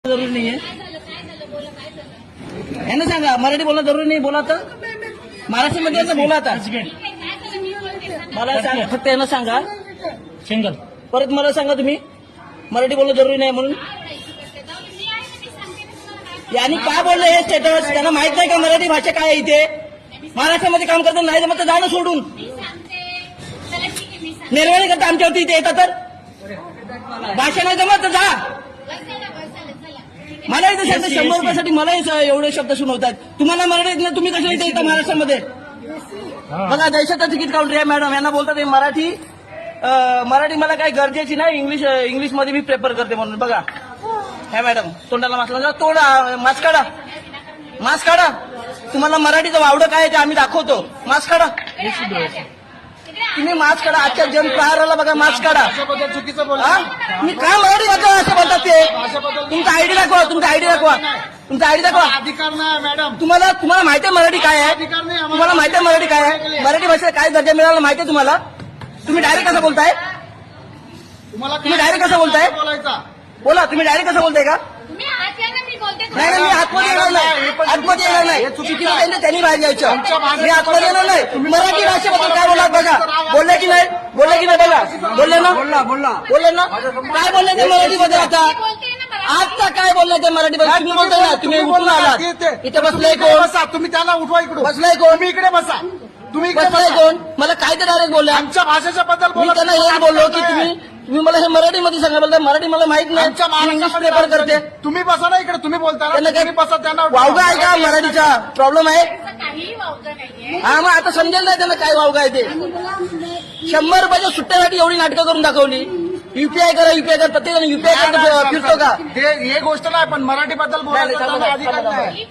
जरूरी नाहीये. यांना सांगा मराठी बोलणं जरूरी नाही. बोला तर महाराष्ट्रामध्ये असं बोला आता. मला सांगा, फक्त यांना सांगा सिंगल. परत मला सांगा तुम्ही मराठी बोलणं जरुरी नाही म्हणून. यांनी काय बोललं हे स्टेटस त्यांना माहित नाही का मराठी भाषा काय आहे इथे. महाराष्ट्रामध्ये काम करतात नाही जमत तर जाणं सोडून निर्णय करता आमच्यावरती इथे येतात तर भाषा नाही जमत तर जा. मला इथे शब्द 100 रुपयासाठी मला एवढे शब्द सुनवतात. तुम्हाला मराठी येत नाही तुम्ही कशा इथे येता महाराष्ट्रामध्ये. बघा देशाचं तिकीट काउंटर आहे मॅडम. यांना बोलतात मराठी मला काही गरजेची नाही. इंग्लिश मध्ये मी प्रेफर करते म्हणून. बघा ह्या मॅडम तोंडाला मास्क काढा. मास्क काढा. तुम्हाला मराठीचं वावडं काय ते आम्ही दाखवतो. मास्क काढा. तुम्ही मास्क काढा. आजच्या जन प्रहाराला बघा मास्क काढा. चुकीचं बोला. मी काय मराठी वाचा असं बोलतात ते. तुमचा आयडी दाखवा. तुमचा आयडी दाखवा. तुमचा आयडी दाखवा. अधिकार नाही मॅडम. तुम्हाला माहिती आहे मराठी काय आहे. अधिकार नाही. तुम्हाला माहिती आहे मराठी काय आहे. मराठी भाषेला काय दर्जा मिळाला माहिती आहे तुम्हाला. तुम्ही डायरेक्ट कसं बोलताय. तुम्ही डायरेक्ट कसं बोलताय. बोलायचा बोला तुम्ही डायरेक्ट कसं बोलताय का. नाही मी आतमध्ये येणार नाही. आतमध्ये येणार नाही. चुकीचं त्यांनी बाहेर जायचं. मी आतमध्ये येणार नाही. मराठी भाषेबद्दल काय बोललात बघा. बोलले की नाही. बोलले की नाही बघा. बोलले ना. बोलले ना. काय बोलले ते मराठीमध्ये आता. आता काय बोलले ते मराठीमध्ये. तुम्ही बोलताय ना. तुम्ही उठून आलात. इथे बसलाय कोण. बसा. तुम्ही त्याला उठवा इकडून. बसलाय कोण. तुम्ही इकडे बसा. तुम्ही इकडे बसलाय बसा. कोण. मला काय ते डायरेक्ट बोलले. आमच्या भाषेच्या बद्दल मी बोला. त्यांना हेच बोललो की तुम्ही मला हे मराठीमध्ये सांगा. बोलताय मराठी मला माहित नाही. आमच्या इंग्लिश प्रेफर करते. तुम्ही बसा ना इकडे. तुम्ही बोलता त्यांना काय तुम्ही बसा. त्यांना वावगा आहे का मराठीचा प्रॉब्लेम आहे. हा मग आता समजेल नाही त्यांना काय वावगा आहे ते. 100 रुपयाच्या सुट्ट्यासाठी एवढी नाटकं करून दाखवली. युपीआय करा युपीआय करा. प्रत्येकाने युपीआय करता फिरतो का. हे गोष्ट नाही पण मराठी बद्दल बोलायचं अधिकार नाही.